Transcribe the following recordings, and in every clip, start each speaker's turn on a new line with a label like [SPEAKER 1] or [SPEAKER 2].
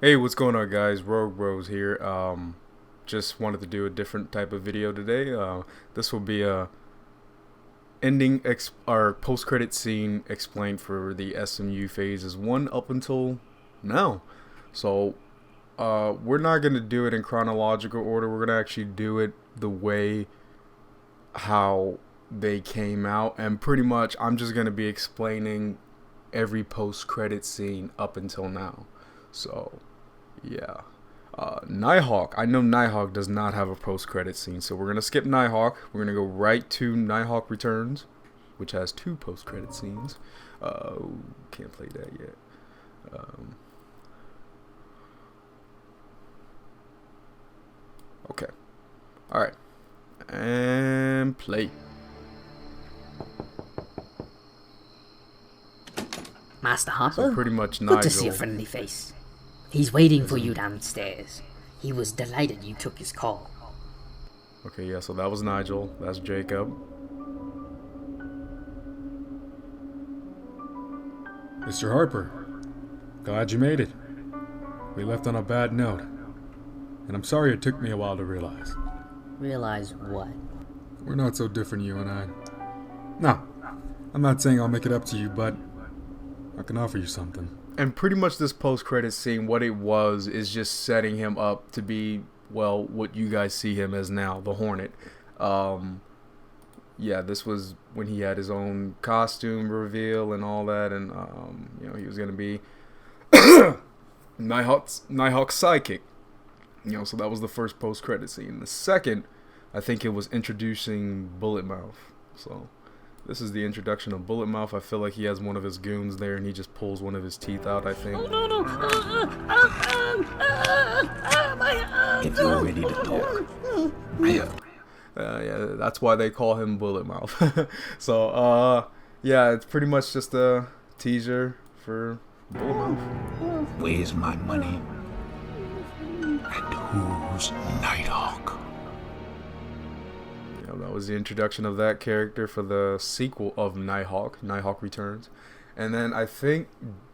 [SPEAKER 1] Hey, what's going on, guys? Rogue Bros here. Just wanted to do a different type of video today. This will be a or post credit scene explained for the SMU phases one up until now. So, we're not gonna do it in chronological order. We're gonna actually do it the way how they came out, and pretty much I'm just gonna be explaining every post credit scene up until now. So. Yeah. Nighthawk. I know Nighthawk does not have a post-credit scene, so we're going to skip Nighthawk. We're going to go right to Nighthawk Returns, which has two post-credit scenes. Can't play that yet. Okay. Alright. And play.
[SPEAKER 2] Master Harper?
[SPEAKER 1] So pretty much
[SPEAKER 2] Good to see a
[SPEAKER 1] Nigel.
[SPEAKER 2] friendly face. He's waiting for you downstairs. He was delighted you took his call.
[SPEAKER 1] Okay, yeah, so that was Nigel. That's Jacob.
[SPEAKER 3] Mr. Harper, glad you made it. We left on a bad note, and I'm sorry it took me a while to realize.
[SPEAKER 2] Realize what?
[SPEAKER 3] We're not so different, you and I. No, I'm not saying I'll make it up to you, but I can offer you something.
[SPEAKER 1] And pretty much this post-credit scene, what it was is just setting him up to be, well, what you guys see him as now, the Hornet. Yeah, this was when he had his own costume reveal and all that, and he was gonna be Nighthawk's sidekick. So that was the first post-credit scene. The second, I think it was introducing Bullet Mouth. So. This is the introduction of Bullet Mouth. I feel like he has one of his goons there and he just pulls one of his teeth out, I think.
[SPEAKER 2] Oh, no. My
[SPEAKER 4] If you're ready to talk.
[SPEAKER 1] Yeah, that's why they call him Bullet Mouth. So, yeah, it's pretty much just a teaser for Bullet Mouth.
[SPEAKER 4] Where's my money? And who's Nighthawk?
[SPEAKER 1] That was the introduction of that character for the sequel of Nighthawk, Nighthawk Returns. And then I think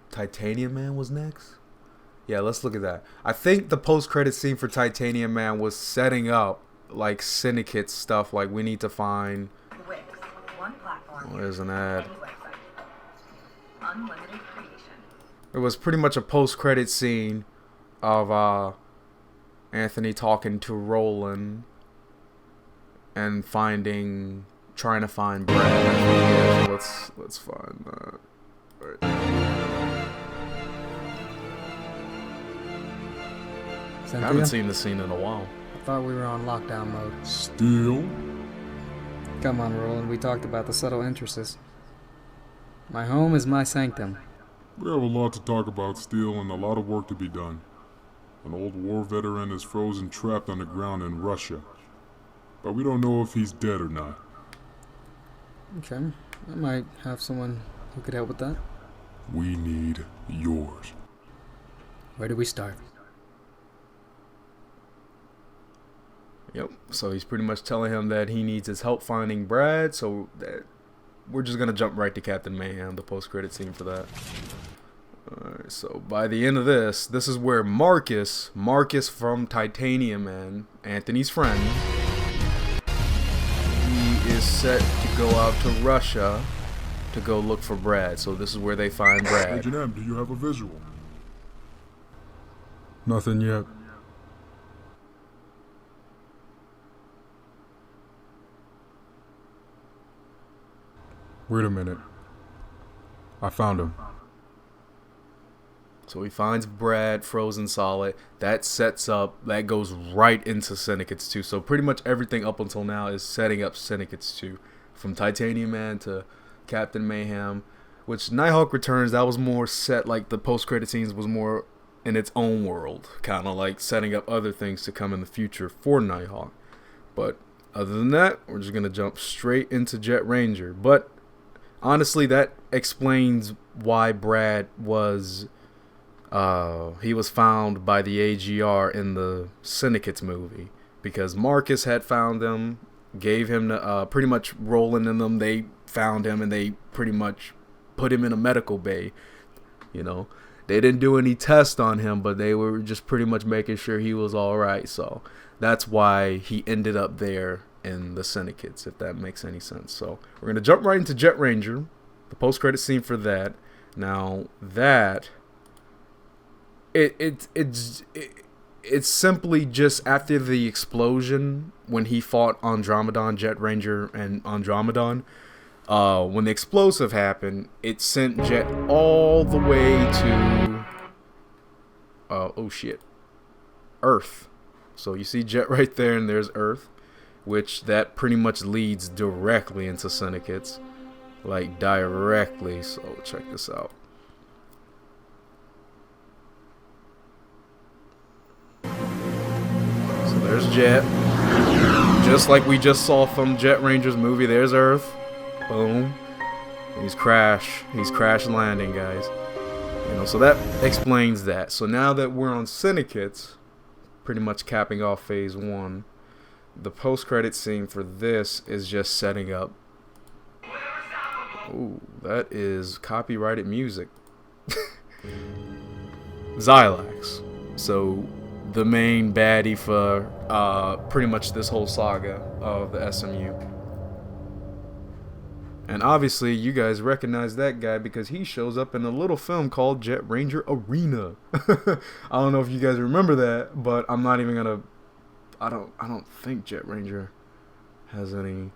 [SPEAKER 1] Titanium Man was next. Yeah, let's look at that. I think the post-credit scene for Titanium Man was setting up like syndicate stuff, like we need to find... There's an ad. It was pretty much a post-credit scene of Anthony talking to Roland and trying to find Brad. Yeah, so let's find that. Right. I haven't seen the scene in a while.
[SPEAKER 5] I thought we were on lockdown mode.
[SPEAKER 3] Still?
[SPEAKER 5] Come on, Roland. We talked about the subtle entrances. My home is my sanctum.
[SPEAKER 6] We have a lot to talk about still and a lot of work to be done. An old war veteran is frozen trapped on the ground in Russia. But we don't know if he's dead or not.
[SPEAKER 5] Okay. I might have someone who could help with that.
[SPEAKER 6] We need yours.
[SPEAKER 5] Where do we start?
[SPEAKER 1] Yep. So he's pretty much telling him that he needs his help finding Brad. So we're just gonna jump right to Captain Mayhem, the post-credit scene for that. Alright, so by the end of this is where Marcus from Titanium Man, Anthony's friend, is set to go out to Russia to go look for Brad. So this is where they find Brad.
[SPEAKER 6] Agent M, do you have a visual?
[SPEAKER 3] Nothing yet. Wait a minute. I found him.
[SPEAKER 1] So he finds Brad frozen solid. That goes right into Syndicates 2. So pretty much everything up until now is setting up Syndicates 2. From Titanium Man to Captain Mayhem. Which Nighthawk Returns, that was more set, like the post-credit scenes was more in its own world. Kind of like setting up other things to come in the future for Nighthawk. But other than that, we're just going to jump straight into Jet Ranger. But honestly, that explains why Brad was... he was found by the AGR in the Syndicates movie because Marcus had found him, gave him pretty much Roland and them. They found him and they pretty much put him in a medical bay, They didn't do any tests on him, but they were just pretty much making sure he was all right. So that's why he ended up there in the Syndicates, if that makes any sense. So we're gonna jump right into Jet Ranger, the post-credit scene for that. Now that it's simply just after the explosion when he fought Andromedon, Jet Ranger, and Andromedon. When the explosive happened, it sent Jet all the way to Earth. So you see Jet right there, and there's Earth, which that pretty much leads directly into Syndicates, like directly. So check this out. So there's Jet, just like we just saw from Jet Ranger's movie. There's Earth. Boom. He's crash landing, guys. So that explains that. So now that we're on Syndicates, pretty much capping off phase 1, the post-credit scene for this is just setting up. Ooh, that is copyrighted music. Xylax. So the main baddie for pretty much this whole saga of the SMU. And obviously, you guys recognize that guy because he shows up in a little film called Jet Ranger Arena. I don't know if you guys remember that, but I'm not even gonna. I don't think Jet Ranger has any.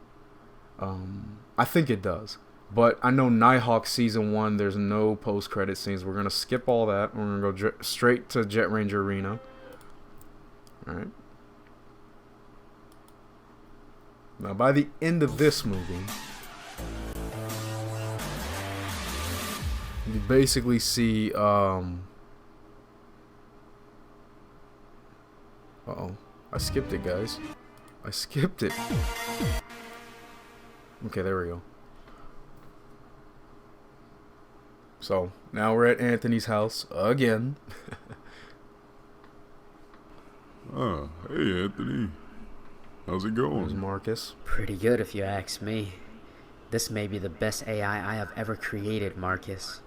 [SPEAKER 1] I think it does, but I know Nighthawk season 1. There's no post-credit scenes. We're gonna skip all that. We're gonna go straight to Jet Ranger Arena. All right. Now, by the end of this movie, you basically see, uh-oh. I skipped it, guys. I skipped it. Okay, there we go. So, now we're at Anthony's house again.
[SPEAKER 6] Hey, Anthony. How's it going?
[SPEAKER 1] There's Marcus.
[SPEAKER 2] Pretty good if you ask me. This may be the best AI I have ever created, Marcus.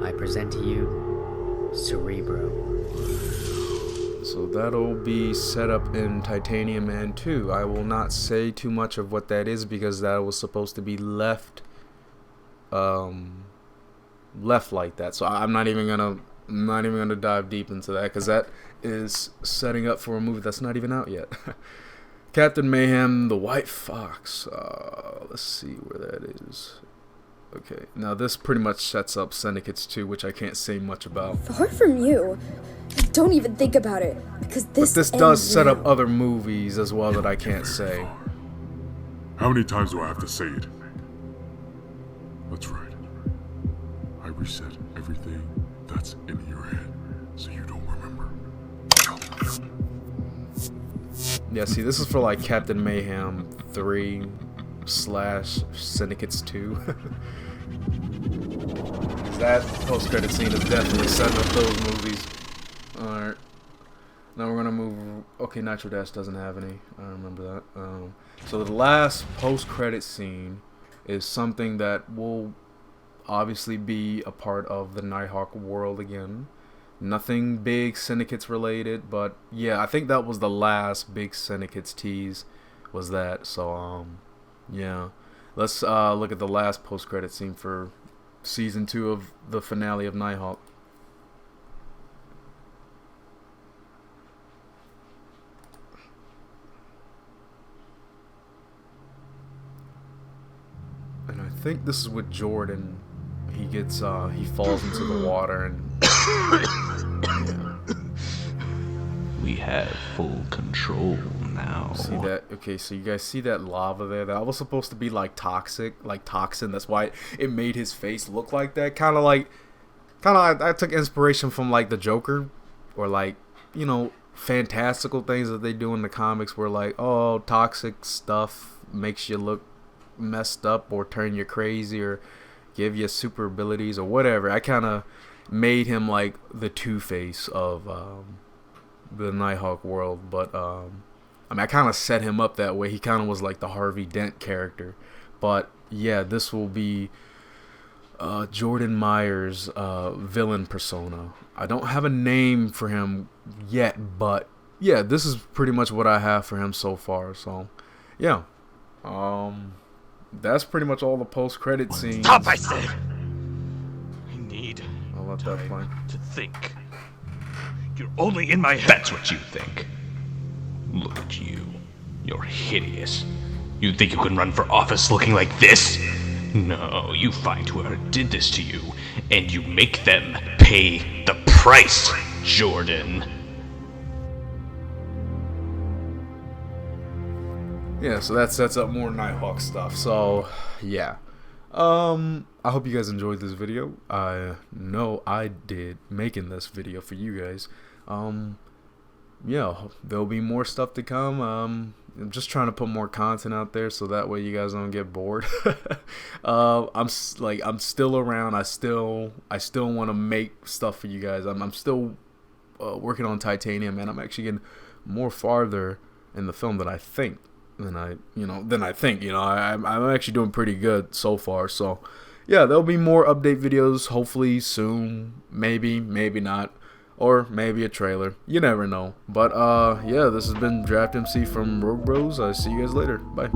[SPEAKER 2] I present to you, Cerebro.
[SPEAKER 1] So that'll be set up in Titanium Man 2. I will not say too much of what that is because that was supposed to be left like that. So I'm not even gonna dive deep into that because that is setting up for a movie that's not even out yet. Captain Mayhem, the White Fox. Let's see where that is. Okay, now this pretty much sets up Syndicates 2, which I can't say much about.
[SPEAKER 7] Far from you. Don't even think about it, because this.
[SPEAKER 1] But this does set up other movies as well that I can't say.
[SPEAKER 6] How many times do I have to say it? That's right. I reset everything that's in your head, so you don't remember.
[SPEAKER 1] Yeah, see, this is for like Captain Mayhem 3 / Syndicates 2. That post-credit scene is definitely setting up those movies. Alright. Now we're gonna move. Okay, Nitro Dash doesn't have any. I remember that. So the last post-credit scene is something that will obviously be a part of the Nighthawk world again. Nothing big Syndicates related, but yeah, I think that was the last big Syndicates tease, was that. So yeah, let's look at the last post-credit scene for season 2 of the finale of Nighthawk. And I think this is with Jordan. He gets he falls into the water and yeah.
[SPEAKER 4] We have full control now.
[SPEAKER 1] See that? Okay, so you guys see that lava there? That was supposed to be like toxic, like toxin. That's why it made his face look like that. Kind of I took inspiration from like the Joker, or like, you know, fantastical things that they do in the comics where like, oh, toxic stuff makes you look messed up or turn you crazy or give you super abilities or whatever. I kind of made him like the Two-Face of the Nighthawk world, but I mean, I kind of set him up that way. He kind of was like the Harvey Dent character. But yeah, this will be Jordan Myers villain persona. I don't have a name for him yet, but yeah, this is pretty much what I have for him so far. So yeah, that's pretty much all the post-credit scenes.
[SPEAKER 8] Stop, I said! I need
[SPEAKER 1] I'll let that play.
[SPEAKER 8] to think. You're only in my head.
[SPEAKER 4] That's what you think. Look at you. You're hideous. You think you can run for office looking like this? No, you find whoever did this to you, and you make them pay the price, Jordan.
[SPEAKER 1] Yeah, so that sets up more Nighthawk stuff. So yeah, I hope you guys enjoyed this video. I know I did, making this video for you guys. Yeah, there'll be more stuff to come. I'm just trying to put more content out there so that way you guys don't get bored. I'm still around. I still want to make stuff for you guys. I'm still working on Titanium, and I'm actually getting more farther in the film than I think. I'm actually doing pretty good so far. So yeah, there'll be more update videos hopefully soon. Maybe not. Or maybe a trailer. You never know. But yeah, this has been Draft MC from Rogue Bros. I see you guys later. Bye.